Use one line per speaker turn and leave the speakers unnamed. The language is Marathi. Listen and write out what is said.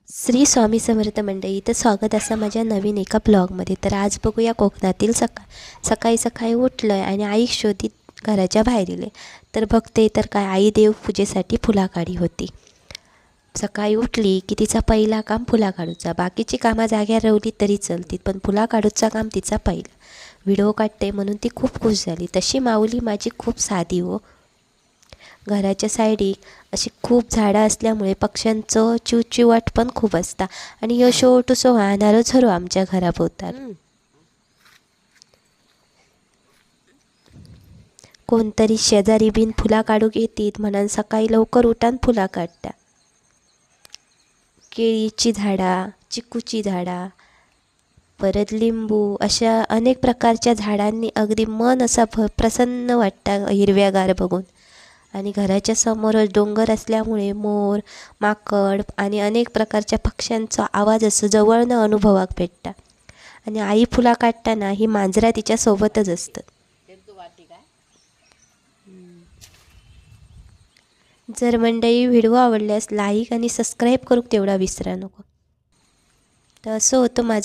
श्री स्वामी समर्थ मंडळी, तर स्वागत असं माझ्या नवीन एका ब्लॉगमध्ये. तर आज बघूया कोकणातील सकाळी सकाळी उठलं आहे आणि आई शोधित घराच्या बाहेर गेले. तर बघते तर काय, आई देवपूजेसाठी फुला काढी होती. सकाळी उठली की तिचा पहिला काम फुला काढूचा. बाकीची कामं जाग्यावर रवली तरी चलतील, पण फुला काढूचा काम तिचा पहिला. व्हिडिओ काढते म्हणून ती खूप खुश झाली. तशी माऊली माझी खूप साधी हो. घराच्या साईडीक अशी खूप झाडं असल्यामुळे पक्ष्यांचं चिवचिवाट पण खूप असता आणि ह्यो छोटुसो वाहनारो झरो आमच्या घराभोवताल. कोणतरी शेजारी बीन फुला काढूक येतीत म्हणून सकाळी लवकर उठान फुला काढता. केळीची झाडा, चिकूची झाडा, परत लिंबू, अशा अनेक प्रकारच्या झाडांनी अगदी मन असा प्रसन्न वाटता हिरव्यागार बघून. आणि घराच्या समोरच डोंगर असल्यामुळे मोर, माकड आणि अनेक प्रकारच्या पक्ष्यांचा आवाज असं जवळनं अनुभवाक भेटता. आणि आई फुला काढताना ही मांजरा तिच्या सोबतच असतात. जर मंडळी व्हिडिओ आवडल्यास लाईक आणि सबस्क्राईब करूक तेवढा विसरा नको. तर असं होतं माझं